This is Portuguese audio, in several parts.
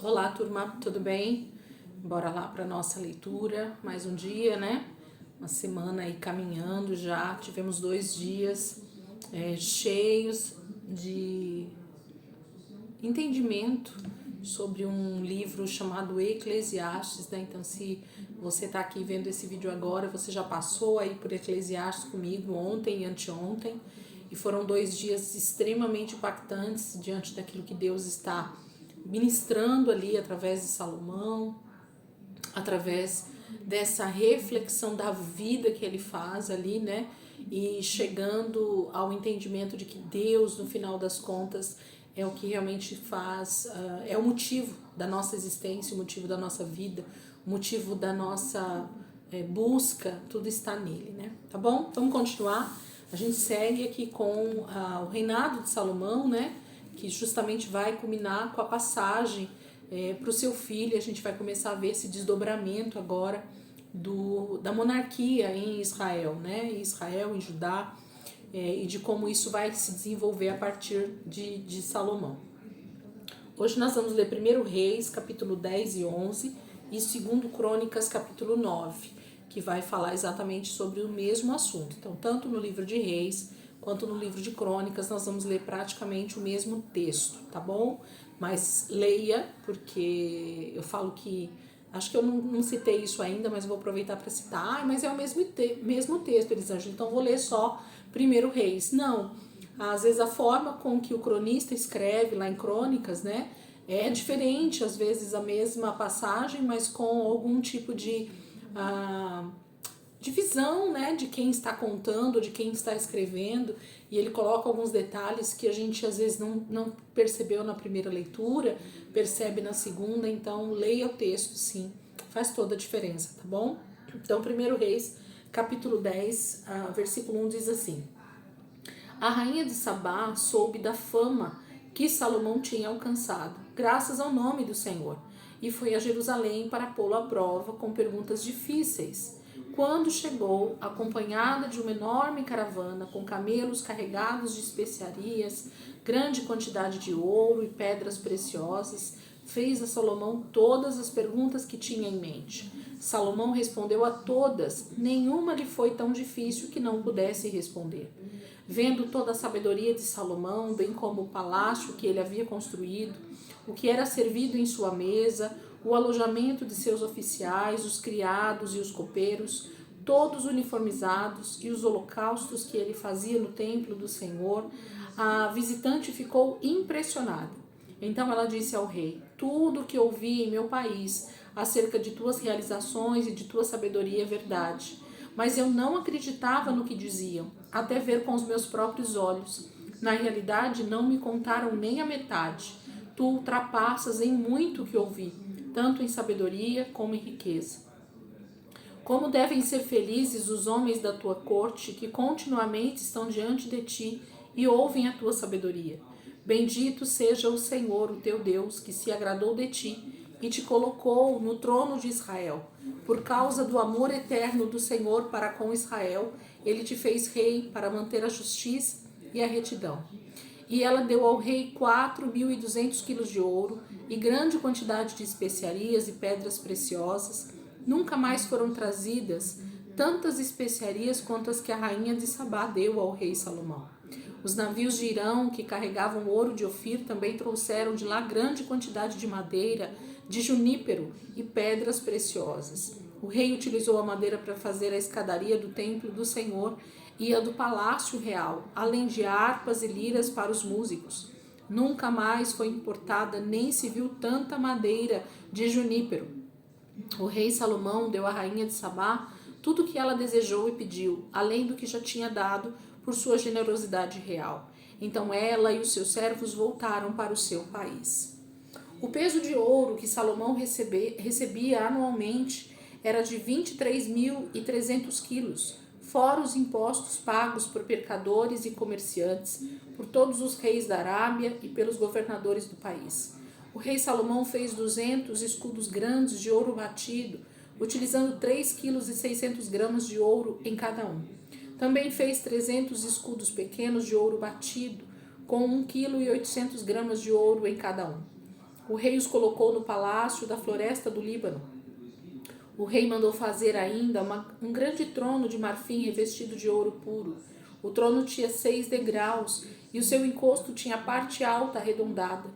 Olá, turma, tudo bem? Bora lá para nossa leitura, mais um dia, né? Uma semana aí caminhando já, tivemos 2 dias cheios de entendimento sobre um livro chamado Eclesiastes, né? Então, se você está aqui vendo esse vídeo agora, você já passou aí por Eclesiastes comigo ontem e anteontem, e foram 2 dias extremamente impactantes diante daquilo que Deus está ministrando ali através de Salomão, através dessa reflexão da vida que ele faz ali, né? E chegando ao entendimento de que Deus, no final das contas, é o que realmente faz, é o motivo da nossa existência, o motivo da nossa vida, o motivo da nossa busca, tudo está nele, né? Tá bom? Vamos continuar. A gente segue aqui com o reinado de Salomão, né? Que justamente vai culminar com a passagem para o seu filho. A gente vai começar a ver esse desdobramento agora da monarquia em Israel, né? Em Israel, em Judá, e de como isso vai se desenvolver a partir de Salomão. Hoje nós vamos ler 1 Reis, capítulo 10 e 11, e 2 Crônicas, capítulo 9, que vai falar exatamente sobre o mesmo assunto. Então, tanto no livro de Reis quanto no livro de Crônicas, nós vamos ler praticamente o mesmo texto, tá bom? Mas leia, porque eu falo que acho que eu não citei isso ainda, mas vou aproveitar para citar. Mas é o mesmo texto, Elisângela, então vou ler só 1 Reis. Não, às vezes a forma com que o cronista escreve lá em Crônicas, né, é diferente, às vezes a mesma passagem, mas com algum tipo de divisão, né, de quem está contando, de quem está escrevendo, e ele coloca alguns detalhes que a gente às vezes não percebeu na primeira leitura, percebe na segunda. Então leia o texto, sim, faz toda a diferença, tá bom? Então, 1 Reis, capítulo 10, versículo 1 diz assim: A rainha de Sabá soube da fama que Salomão tinha alcançado, graças ao nome do Senhor, e foi a Jerusalém para pô-lo à prova com perguntas difíceis. Quando chegou, acompanhada de uma enorme caravana com camelos carregados de especiarias, grande quantidade de ouro e pedras preciosas, fez a Salomão todas as perguntas que tinha em mente. Salomão respondeu a todas, nenhuma lhe foi tão difícil que não pudesse responder. Vendo toda a sabedoria de Salomão, bem como o palácio que ele havia construído, o que era servido em sua mesa, o alojamento de seus oficiais, os criados e os copeiros, todos uniformizados, e os holocaustos que ele fazia no templo do Senhor, a visitante ficou impressionada. Então ela disse ao rei: Tudo o que ouvi em meu país acerca de tuas realizações e de tua sabedoria é verdade. Mas eu não acreditava no que diziam, até ver com os meus próprios olhos. Na realidade, não me contaram nem a metade. Tu ultrapassas em muito o que ouvi, tanto em sabedoria como em riqueza. Como devem ser felizes os homens da tua corte, que continuamente estão diante de ti e ouvem a tua sabedoria. Bendito seja o Senhor, o teu Deus, que se agradou de ti e te colocou no trono de Israel. Por causa do amor eterno do Senhor para com Israel, ele te fez rei para manter a justiça e a retidão. E ela deu ao rei 4.200 quilos de ouro e grande quantidade de especiarias e pedras preciosas. Nunca mais foram trazidas tantas especiarias quanto as que a rainha de Sabá deu ao rei Salomão. Os navios de Irão, que carregavam ouro de Ofir, também trouxeram de lá grande quantidade de madeira, de junípero e pedras preciosas. O rei utilizou a madeira para fazer a escadaria do templo do Senhor e a do palácio real, além de harpas e liras para os músicos. Nunca mais foi importada nem se viu tanta madeira de junípero. O rei Salomão deu à rainha de Sabá tudo o que ela desejou e pediu, além do que já tinha dado por sua generosidade real. Então ela e os seus servos voltaram para o seu país. O peso de ouro que Salomão recebia anualmente era de 23.300 quilos, fora os impostos pagos por mercadores e comerciantes, por todos os reis da Arábia e pelos governadores do país. O rei Salomão fez 200 escudos grandes de ouro batido, utilizando 3,6 kg de ouro em cada um. Também fez 300 escudos pequenos de ouro batido, com 1,8 kg de ouro em cada um. O rei os colocou no palácio da floresta do Líbano. O rei mandou fazer ainda um grande trono de marfim revestido de ouro puro. O trono tinha 6 degraus e o seu encosto tinha a parte alta arredondada.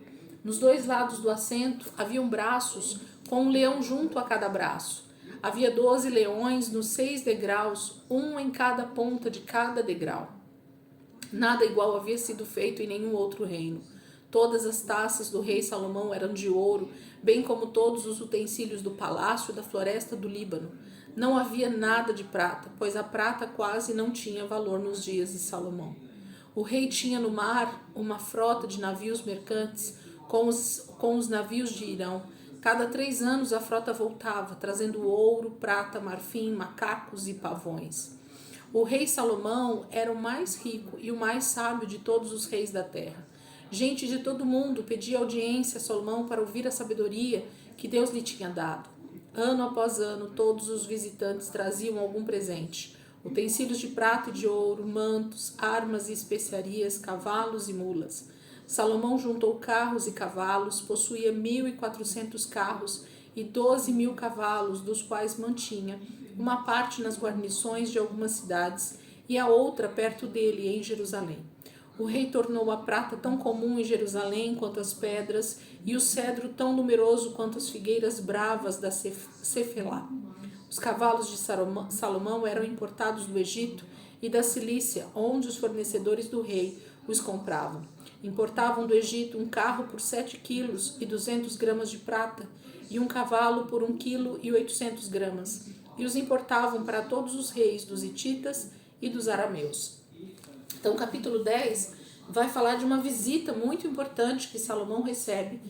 Nos 2 lados do assento haviam braços com um leão junto a cada braço. Havia 12 leões nos 6 degraus, um em cada ponta de cada degrau. Nada igual havia sido feito em nenhum outro reino. Todas as taças do rei Salomão eram de ouro, bem como todos os utensílios do palácio da floresta do Líbano. Não havia nada de prata, pois a prata quase não tinha valor nos dias de Salomão. O rei tinha no mar uma frota de navios mercantes com os navios de Irão. Cada 3 anos a frota voltava, trazendo ouro, prata, marfim, macacos e pavões. O rei Salomão era o mais rico e o mais sábio de todos os reis da terra. Gente de todo mundo pedia audiência a Salomão para ouvir a sabedoria que Deus lhe tinha dado. Ano após ano, todos os visitantes traziam algum presente: utensílios de prata e de ouro, mantos, armas e especiarias, cavalos e mulas. Salomão juntou carros e cavalos, possuía 1.400 carros e 12.000 cavalos, dos quais mantinha uma parte nas guarnições de algumas cidades e a outra perto dele, em Jerusalém. O rei tornou a prata tão comum em Jerusalém quanto as pedras, e o cedro tão numeroso quanto as figueiras bravas da Cefelá. Os cavalos de Salomão eram importados do Egito e da Cilícia, onde os fornecedores do rei os compravam. Importavam do Egito um carro por 7 quilos e 200 gramas de prata, e um cavalo por 1 quilo e 800 gramas, e os importavam para todos os reis dos hititas e dos arameus. Então, o capítulo 10 vai falar de uma visita muito importante que Salomão recebe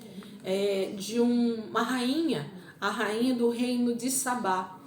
de uma rainha, a rainha do reino de Sabá.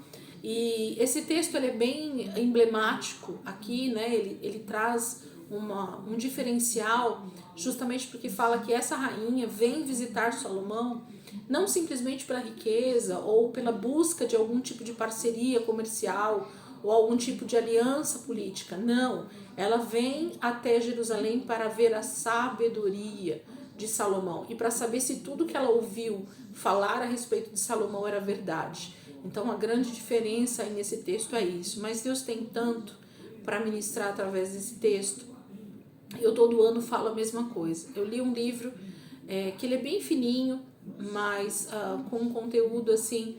E esse texto ele é bem emblemático aqui, né? Ele traz um diferencial, justamente porque fala que essa rainha vem visitar Salomão não simplesmente pela riqueza ou pela busca de algum tipo de parceria comercial ou algum tipo de aliança política. Não, ela vem até Jerusalém para ver a sabedoria de Salomão e para saber se tudo que ela ouviu falar a respeito de Salomão era verdade. Então a grande diferença aí nesse texto é isso. Mas Deus tem tanto para ministrar através desse texto. Eu todo ano falo a mesma coisa. Eu li um livro que ele é bem fininho, mas com um conteúdo assim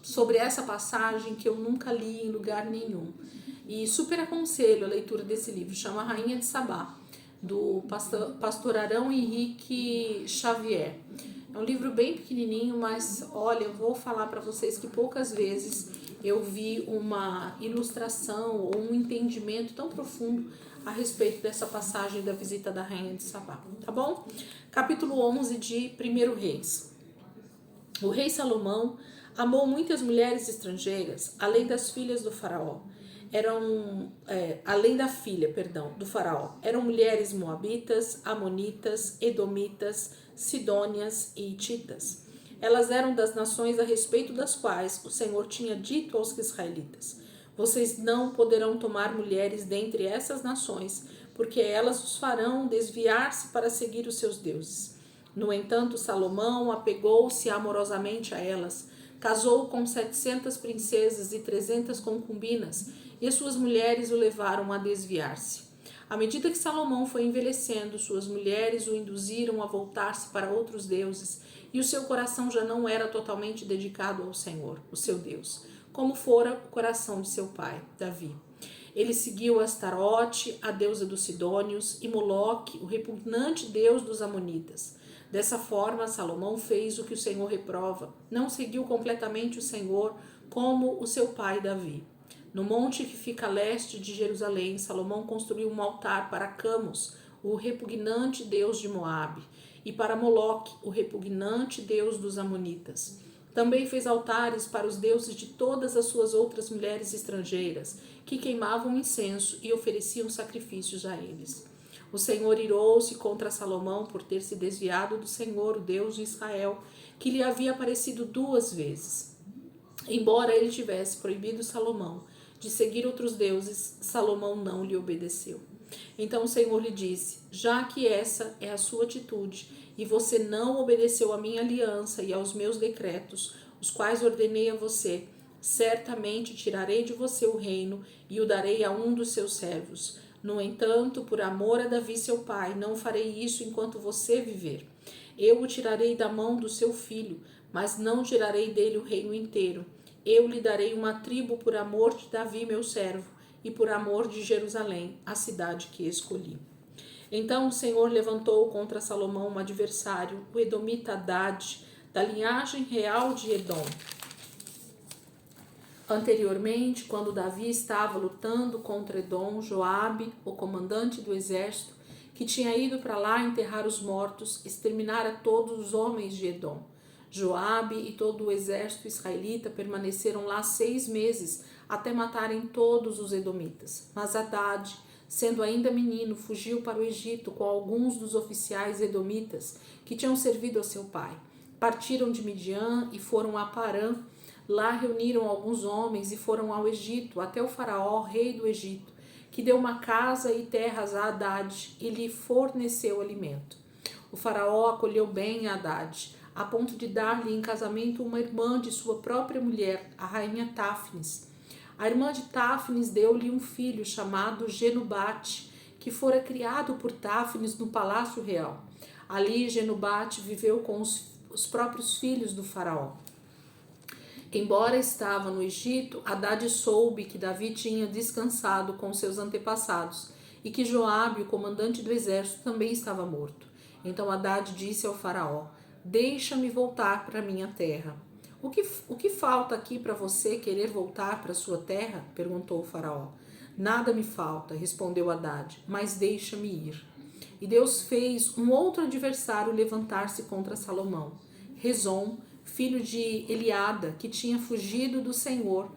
sobre essa passagem que eu nunca li em lugar nenhum. E super aconselho a leitura desse livro, chama Rainha de Sabá, do pastor Arão Henrique Xavier. É um livro bem pequenininho, mas olha, eu vou falar para vocês que poucas vezes eu vi uma ilustração ou um entendimento tão profundo a respeito dessa passagem da visita da Rainha de Sabá, tá bom? Capítulo 11 de 1 Reis. O rei Salomão amou muitas mulheres estrangeiras, além das filhas do faraó. Além da filha, do faraó. Eram mulheres moabitas, amonitas, edomitas, sidônias e hititas. Elas eram das nações a respeito das quais o Senhor tinha dito aos israelitas: vocês não poderão tomar mulheres dentre essas nações, porque elas os farão desviar-se para seguir os seus deuses. No entanto, Salomão apegou-se amorosamente a elas, casou com 700 princesas e 300 concubinas, e as suas mulheres o levaram a desviar-se. À medida que Salomão foi envelhecendo, suas mulheres o induziram a voltar-se para outros deuses, e o seu coração já não era totalmente dedicado ao Senhor, o seu Deus, como fora o coração de seu pai, Davi. Ele seguiu Astarote, a deusa dos Sidônios, e Moloque, o repugnante deus dos Amonitas. Dessa forma, Salomão fez o que o Senhor reprova, não seguiu completamente o Senhor como o seu pai Davi. No monte que fica a leste de Jerusalém, Salomão construiu um altar para Camos, o repugnante deus de Moabe, e para Moloque, o repugnante deus dos Amonitas. Também fez altares para os deuses de todas as suas outras mulheres estrangeiras, que queimavam incenso e ofereciam sacrifícios a eles. O Senhor irou-se contra Salomão por ter se desviado do Senhor, o Deus de Israel, que lhe havia aparecido 2 vezes. Embora ele tivesse proibido Salomão de seguir outros deuses, Salomão não lhe obedeceu. Então o Senhor lhe disse: já que essa é a sua atitude e você não obedeceu à minha aliança e aos meus decretos, os quais ordenei a você, certamente tirarei de você o reino e o darei a um dos seus servos. No entanto, por amor a Davi seu pai, não farei isso enquanto você viver. Eu o tirarei da mão do seu filho, mas não tirarei dele o reino inteiro. Eu lhe darei uma tribo por amor de Davi meu servo e por amor de Jerusalém, a cidade que escolhi. Então o Senhor levantou contra Salomão um adversário, o edomita Hadad, da linhagem real de Edom. Anteriormente, quando Davi estava lutando contra Edom, Joabe, o comandante do exército, que tinha ido para lá enterrar os mortos, exterminara todos os homens de Edom. Joabe e todo o exército israelita permaneceram lá 6 meses, até matarem todos os edomitas. Mas Hadad, sendo ainda menino, fugiu para o Egito com alguns dos oficiais edomitas que tinham servido a seu pai. Partiram de Midian e foram a Parã. Lá reuniram alguns homens e foram ao Egito, até o faraó, rei do Egito, que deu uma casa e terras a Hadad e lhe forneceu alimento. O faraó acolheu bem a Hadad, a ponto de dar-lhe em casamento uma irmã de sua própria mulher, a rainha Táfnis. A irmã de Táfnis deu-lhe um filho chamado Genubate, que fora criado por Táfnis no palácio real. Ali Genubate viveu com os próprios filhos do faraó. Embora estava no Egito, Hadad soube que Davi tinha descansado com seus antepassados e que Joabe, o comandante do exército, também estava morto. Então Hadad disse ao faraó: deixa-me voltar para minha terra. O que falta aqui para você querer voltar para sua terra? Perguntou o faraó. Nada me falta, respondeu Hadad, mas deixa-me ir. E Deus fez um outro adversário levantar-se contra Salomão, Rezon, filho de Eliada, que tinha fugido do Senhor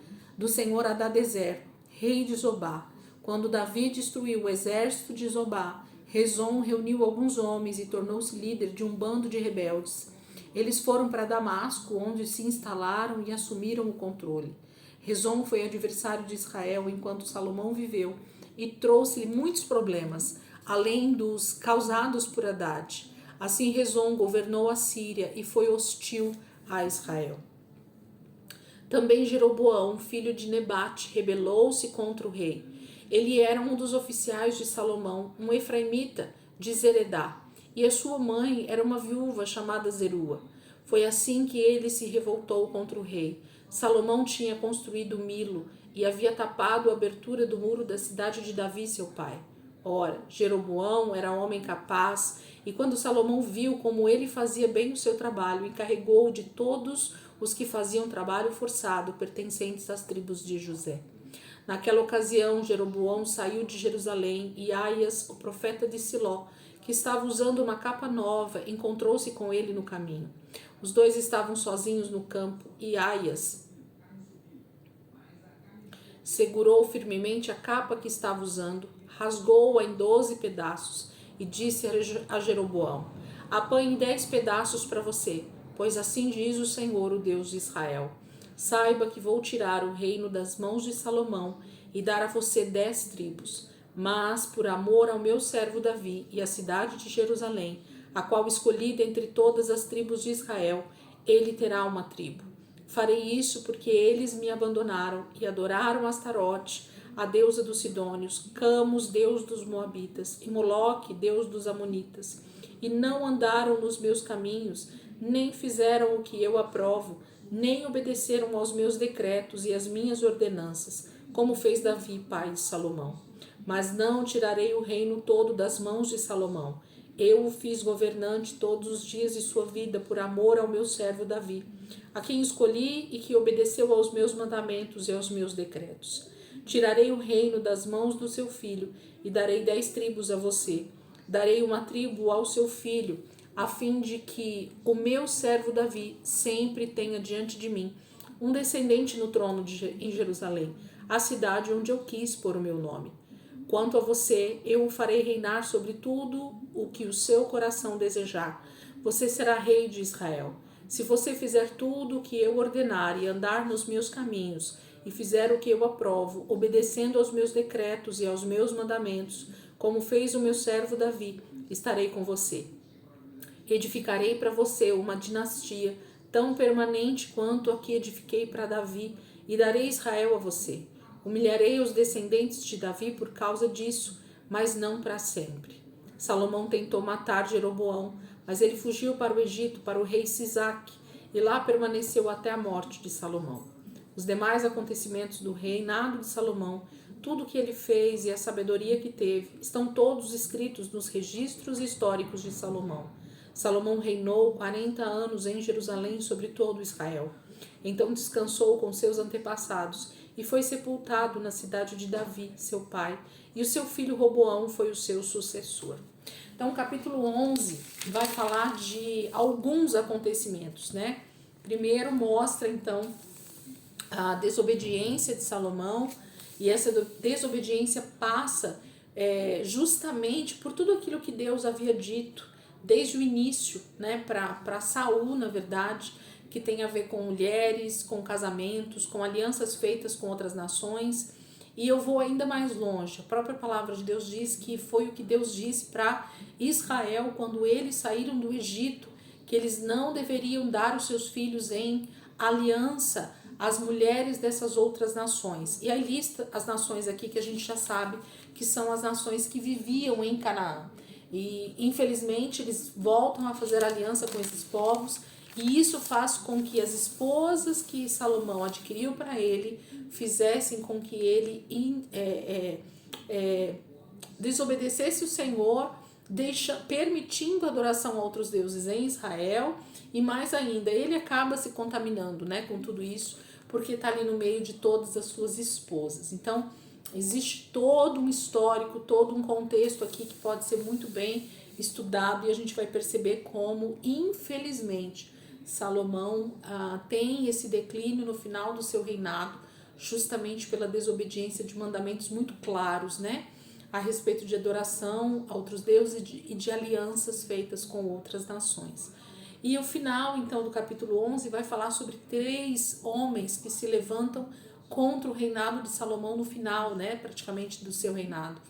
Hadadezer, rei de Zobá. Quando Davi destruiu o exército de Zobá, Rezon reuniu alguns homens e tornou-se líder de um bando de rebeldes. Eles foram para Damasco, onde se instalaram e assumiram o controle. Rezon foi adversário de Israel enquanto Salomão viveu e trouxe-lhe muitos problemas, além dos causados por Hadad. Assim Rezon governou a Síria e foi hostil a Israel. Também Jeroboão, filho de Nebate, rebelou-se contra o rei. Ele era um dos oficiais de Salomão, um efraimita de Zeredá, e a sua mãe era uma viúva chamada Zerua. Foi assim que ele se revoltou contra o rei. Salomão tinha construído Milo e havia tapado a abertura do muro da cidade de Davi, seu pai. Ora, Jeroboão era homem capaz, e quando Salomão viu como ele fazia bem o seu trabalho, encarregou de todos os que faziam trabalho forçado pertencentes às tribos de José. Naquela ocasião, Jeroboão saiu de Jerusalém e Aias, o profeta de Siló, que estava usando uma capa nova, encontrou-se com ele no caminho. Os dois estavam sozinhos no campo e Aias segurou firmemente a capa que estava usando, rasgou-a em 12 pedaços e disse a Jeroboão: apanhe 10 pedaços para você, pois assim diz o Senhor, o Deus de Israel. Saiba que vou tirar o reino das mãos de Salomão e dar a você 10 tribos. Mas, por amor ao meu servo Davi e à cidade de Jerusalém, a qual escolhi dentre todas as tribos de Israel, ele terá uma tribo. Farei isso porque eles me abandonaram e adoraram Astarote, a deusa dos Sidônios, Camus, deus dos Moabitas, e Moloque, deus dos Amonitas, e não andaram nos meus caminhos, nem fizeram o que eu aprovo, nem obedeceram aos meus decretos e às minhas ordenanças, como fez Davi, pai de Salomão. Mas não tirarei o reino todo das mãos de Salomão. Eu o fiz governante todos os dias de sua vida por amor ao meu servo Davi, a quem escolhi e que obedeceu aos meus mandamentos e aos meus decretos. Tirarei o reino das mãos do seu filho e darei 10 tribos a você. Darei uma tribo ao seu filho, a fim de que o meu servo Davi sempre tenha diante de mim um descendente no trono em Jerusalém, a cidade onde eu quis pôr o meu nome. Quanto a você, eu o farei reinar sobre tudo o que o seu coração desejar. Você será rei de Israel. Se você fizer tudo o que eu ordenar e andar nos meus caminhos, e fizer o que eu aprovo, obedecendo aos meus decretos e aos meus mandamentos, como fez o meu servo Davi, estarei com você. Edificarei para você uma dinastia tão permanente quanto a que edifiquei para Davi, e darei Israel a você. Humilharei os descendentes de Davi por causa disso, mas não para sempre. Salomão tentou matar Jeroboão, mas ele fugiu para o Egito, para o rei Sisaque, e lá permaneceu até a morte de Salomão. Os demais acontecimentos do reinado de Salomão, tudo o que ele fez e a sabedoria que teve, estão todos escritos nos registros históricos de Salomão. Salomão reinou 40 anos em Jerusalém sobre todo Israel. Então descansou com seus antepassados e foi sepultado na cidade de Davi, seu pai, e o seu filho Roboão foi o seu sucessor. Então, o capítulo 11 vai falar de alguns acontecimentos, né? Primeiro mostra, então, a desobediência de Salomão, e essa desobediência passa justamente por tudo aquilo que Deus havia dito desde o início, né, para Saul, na verdade, que tem a ver com mulheres, com casamentos, com alianças feitas com outras nações. E eu vou ainda mais longe. A própria palavra de Deus diz que foi o que Deus disse para Israel quando eles saíram do Egito, que eles não deveriam dar os seus filhos em aliança às mulheres dessas outras nações. E aí lista as nações aqui que a gente já sabe que são as nações que viviam em Canaã. E infelizmente eles voltam a fazer aliança com esses povos, e isso faz com que as esposas que Salomão adquiriu para ele fizessem com que ele desobedecesse o Senhor, permitindo a adoração a outros deuses em Israel, e mais ainda, ele acaba se contaminando, né, com tudo isso, porque está ali no meio de todas as suas esposas. Então, existe todo um histórico, todo um contexto aqui que pode ser muito bem estudado, e a gente vai perceber como, infelizmente, Salomão tem esse declínio no final do seu reinado, justamente pela desobediência de mandamentos muito claros, né, a respeito de adoração a outros deuses e de alianças feitas com outras nações. E o final, então, do capítulo 11 vai falar sobre 3 homens que se levantam contra o reinado de Salomão no final, né, praticamente do seu reinado.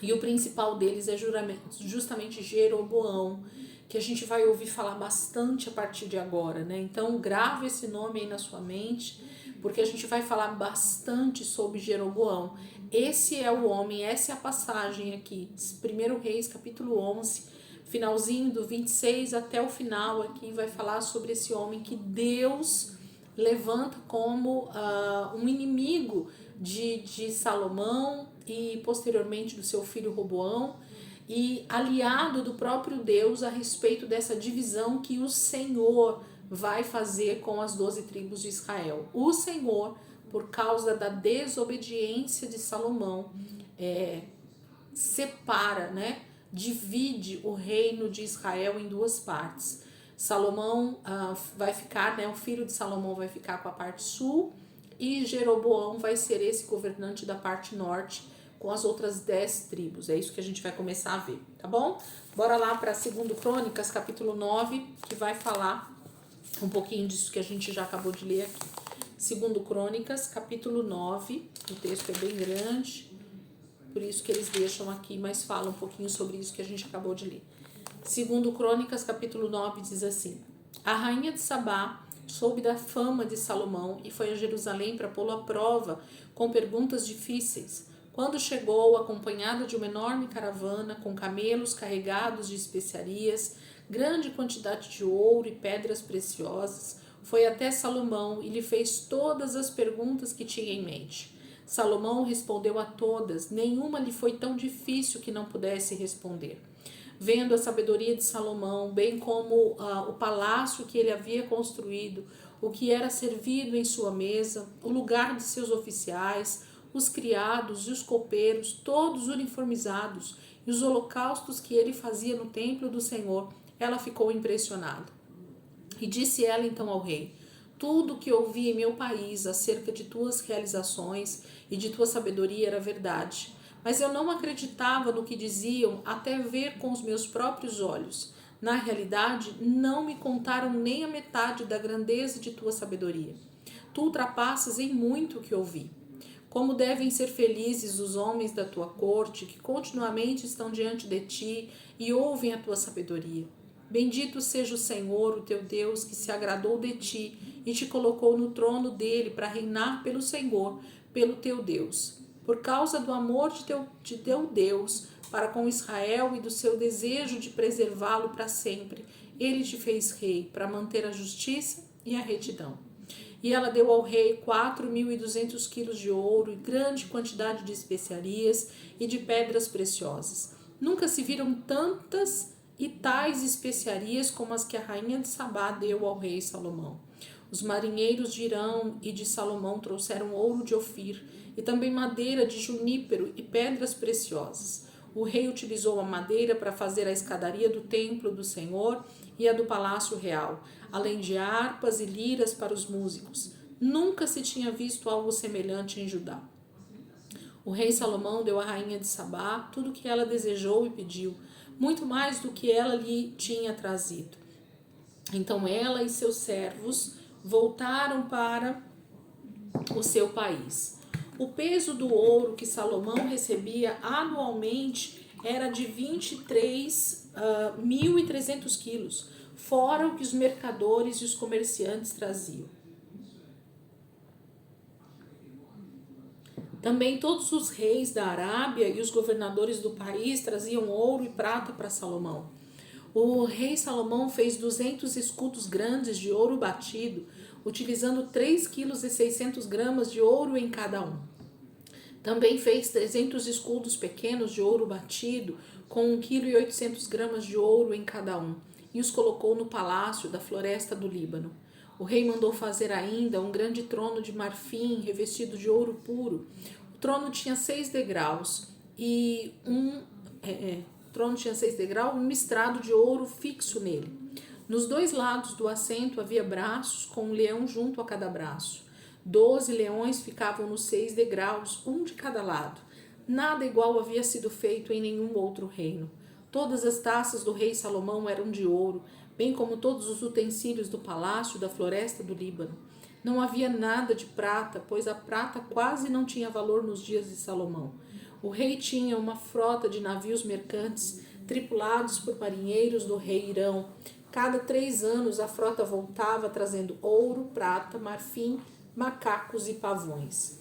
E o principal deles é justamente Jeroboão, que a gente vai ouvir falar bastante a partir de agora, né? Então grave esse nome aí na sua mente, porque a gente vai falar bastante sobre Jeroboão. Esse é o homem, essa é a passagem aqui, 1 Reis capítulo 11, finalzinho do 26 até o final aqui, vai falar sobre esse homem que Deus levanta como um inimigo de Salomão e posteriormente do seu filho Roboão, e aliado do próprio Deus a respeito dessa divisão que o Senhor vai fazer com as 12 tribos de Israel. O Senhor, por causa da desobediência de Salomão, separa, né, divide o reino de Israel em 2 partes. Salomão vai ficar, né, o filho de Salomão vai ficar com a parte sul, e Jeroboão vai ser esse governante da parte norte, com as outras 10 tribos. É isso que a gente vai começar a ver, tá bom? Bora lá para 2 Crônicas, capítulo 9, que vai falar um pouquinho disso que a gente já acabou de ler aqui. 2 Crônicas, capítulo 9, o texto é bem grande, por isso que eles deixam aqui, mas fala um pouquinho sobre isso que a gente acabou de ler. 2 Crônicas, capítulo 9, diz assim: A rainha de Sabá soube da fama de Salomão e foi a Jerusalém para pô-lo à prova com perguntas difíceis. Quando chegou, acompanhada de uma enorme caravana com camelos carregados de especiarias, grande quantidade de ouro e pedras preciosas, foi até Salomão e lhe fez todas as perguntas que tinha em mente. Salomão respondeu a todas, nenhuma lhe foi tão difícil que não pudesse responder. Vendo a sabedoria de Salomão, bem como o palácio que ele havia construído, o que era servido em sua mesa, o lugar de seus oficiais, os criados e os copeiros, todos uniformizados, e os holocaustos que ele fazia no templo do Senhor, ela ficou impressionada. E disse ela então ao rei: Tudo o que ouvi em meu país acerca de tuas realizações e de tua sabedoria era verdade. Mas eu não acreditava no que diziam até ver com os meus próprios olhos. Na realidade, não me contaram nem a metade da grandeza de tua sabedoria. Tu ultrapassas em muito o que ouvi. Como devem ser felizes os homens da tua corte, que continuamente estão diante de ti e ouvem a tua sabedoria. Bendito seja o Senhor, o teu Deus, que se agradou de ti e te colocou no trono dele para reinar pelo Senhor, pelo teu Deus. Por causa do amor de teu Deus para com Israel e do seu desejo de preservá-lo para sempre, ele te fez rei para manter a justiça e a retidão. E ela deu ao rei 4.200 quilos de ouro e grande quantidade de especiarias e de pedras preciosas. Nunca se viram tantas e tais especiarias como as que a rainha de Sabá deu ao rei Salomão. Os marinheiros de Irão e de Salomão trouxeram ouro de Ofir e também madeira de junípero e pedras preciosas. O rei utilizou a madeira para fazer a escadaria do templo do Senhor e a do palácio real, além de harpas e liras para os músicos. Nunca se tinha visto algo semelhante em Judá. O rei Salomão deu à rainha de Sabá tudo o que ela desejou e pediu, muito mais do que ela lhe tinha trazido. Então ela e seus servos voltaram para o seu país. O peso do ouro que Salomão recebia anualmente era de 23.300 quilos, fora o que os mercadores e os comerciantes traziam. Também todos os reis da Arábia e os governadores do país traziam ouro e prata para Salomão. O rei Salomão fez 200 escudos grandes de ouro batido, utilizando 3,6 kg de ouro em cada um. Também fez 300 escudos pequenos de ouro batido, com 1,8 kg de ouro em cada um, e os colocou no palácio da floresta do Líbano. O rei mandou fazer ainda um grande trono de marfim revestido de ouro puro. O trono tinha 6 degraus e um mistrado de ouro fixo nele. Nos 2 lados do assento havia braços com um leão junto a cada braço. 12 leões ficavam nos 6 degraus, um de cada lado. Nada igual havia sido feito em nenhum outro reino. Todas as taças do rei Salomão eram de ouro, bem como todos os utensílios do palácio da floresta do Líbano. Não havia nada de prata, pois a prata quase não tinha valor nos dias de Salomão. O rei tinha uma frota de navios mercantes, tripulados por marinheiros do rei Irão. Cada 3 anos a frota voltava trazendo ouro, prata, marfim, macacos e pavões.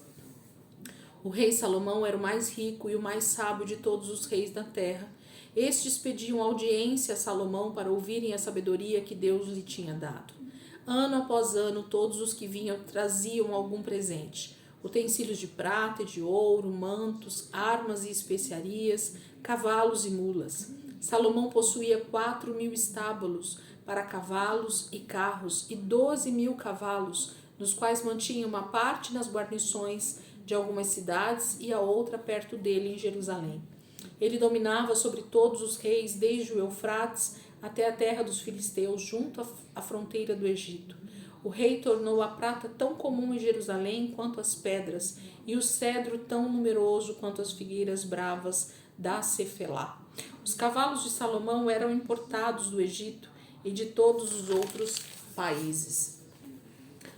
O rei Salomão era o mais rico e o mais sábio de todos os reis da terra. Estes pediam audiência a Salomão para ouvirem a sabedoria que Deus lhe tinha dado. Ano após ano, todos os que vinham traziam algum presente: utensílios de prata e de ouro, mantos, armas e especiarias, cavalos e mulas. Salomão possuía 4.000 estábulos para cavalos e carros e 12.000 cavalos, nos quais mantinha uma parte nas guarnições de algumas cidades e a outra perto dele em Jerusalém. Ele dominava sobre todos os reis, desde o Eufrates até a terra dos filisteus, junto à fronteira do Egito. O rei tornou a prata tão comum em Jerusalém quanto as pedras, e o cedro tão numeroso quanto as figueiras bravas da Cefelá. Os cavalos de Salomão eram importados do Egito e de todos os outros países.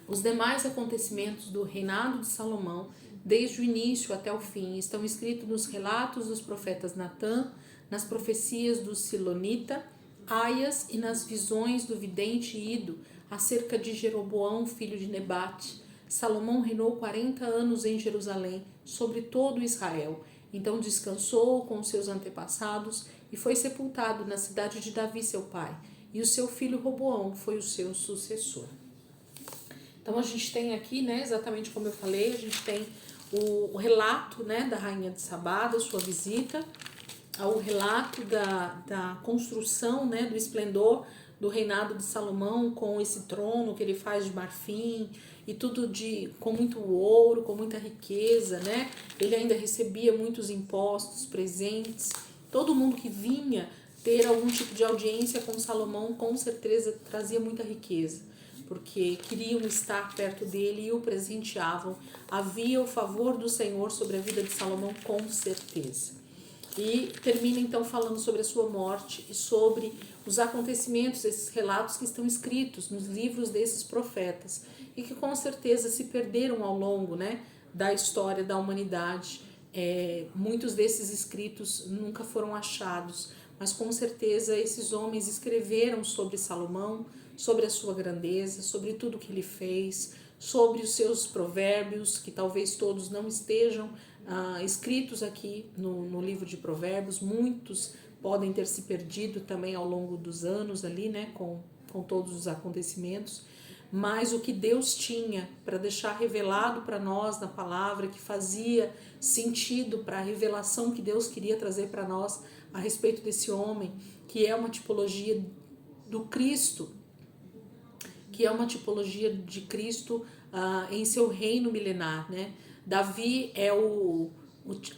Os demais acontecimentos do reinado de Salomão, desde o início até o fim, estão escritos nos relatos dos profetas Natã, nas profecias do Silonita, Aias e nas visões do vidente Ido acerca de Jeroboão, filho de Nebate. Salomão reinou 40 anos em Jerusalém, sobre todo Israel. Então descansou com seus antepassados e foi sepultado na cidade de Davi, seu pai. E o seu filho Roboão foi o seu sucessor. Então a gente tem aqui, né, exatamente como eu falei, a gente tem o relato, né, da rainha de Sabá, da sua visita, o relato da construção, né, do esplendor do reinado de Salomão, com esse trono que ele faz de marfim e tudo com muito ouro, com muita riqueza, né? Ele ainda recebia muitos impostos, presentes. Todo mundo que vinha ter algum tipo de audiência com Salomão, com certeza trazia muita riqueza, porque queriam estar perto dele e o presenteavam. Havia o favor do Senhor sobre a vida de Salomão, com certeza. E termina então falando sobre a sua morte e sobre os acontecimentos, esses relatos que estão escritos nos livros desses profetas e que com certeza se perderam ao longo, né, da história da humanidade. Muitos desses escritos nunca foram achados, mas com certeza esses homens escreveram sobre Salomão, sobre a sua grandeza, sobre tudo que ele fez, sobre os seus provérbios, que talvez todos não estejam escritos aqui no livro de Provérbios, muitos podem ter se perdido também ao longo dos anos ali, né, com todos os acontecimentos, mas o que Deus tinha para deixar revelado para nós na palavra, que fazia sentido para a revelação que Deus queria trazer para nós a respeito desse homem, que é uma tipologia do Cristo, que é uma tipologia de Cristo em seu reino milenar, né? Davi é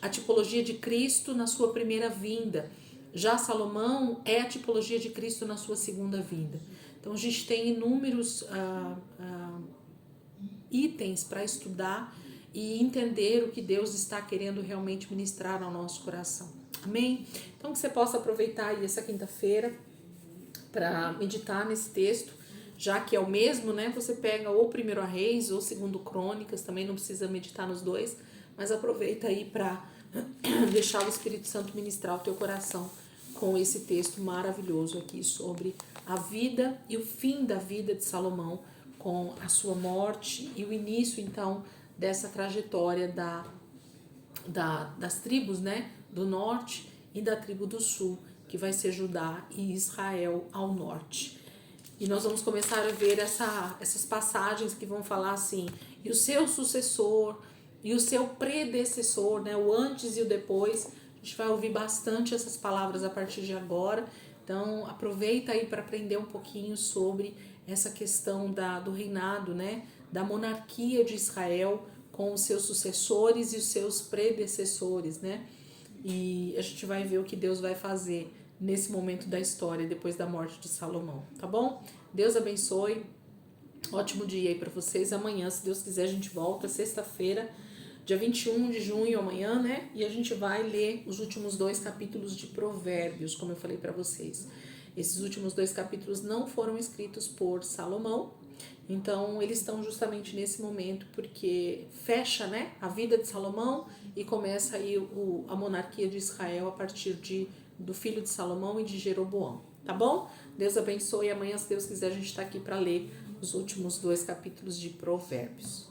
a tipologia de Cristo na sua primeira vinda. Já Salomão é a tipologia de Cristo na sua segunda vinda. Então a gente tem inúmeros itens para estudar e entender o que Deus está querendo realmente ministrar ao nosso coração. Amém? Então que você possa aproveitar aí essa quinta-feira para meditar nesse texto, já que é o mesmo, né? Você pega ou 1 Reis ou 2 Crônicas, também não precisa meditar nos dois, mas aproveita aí para deixar o Espírito Santo ministrar o teu coração com esse texto maravilhoso aqui sobre a vida e o fim da vida de Salomão, com a sua morte e o início então dessa trajetória das tribos, né, do norte e da tribo do sul, que vai ser Judá e Israel ao norte. E nós vamos começar a ver essas passagens que vão falar assim, e o seu sucessor, e o seu predecessor, né, o antes e o depois. A gente vai ouvir bastante essas palavras a partir de agora. Então aproveita aí para aprender um pouquinho sobre essa questão do reinado, né, da monarquia de Israel, com os seus sucessores e os seus predecessores, né? E a gente vai ver o que Deus vai fazer nesse momento da história, depois da morte de Salomão, tá bom? Deus abençoe, ótimo dia aí para vocês. Amanhã, se Deus quiser, a gente volta, sexta-feira, dia 21 de junho, amanhã, né? E a gente vai ler os últimos 2 capítulos de Provérbios, como eu falei para vocês. Esses últimos 2 capítulos não foram escritos por Salomão, então eles estão justamente nesse momento porque fecha, né, a vida de Salomão e começa aí a monarquia de Israel a partir do filho de Salomão e de Jeroboão, tá bom? Deus abençoe. Amanhã, se Deus quiser, a gente está aqui para ler os últimos 2 capítulos de Provérbios.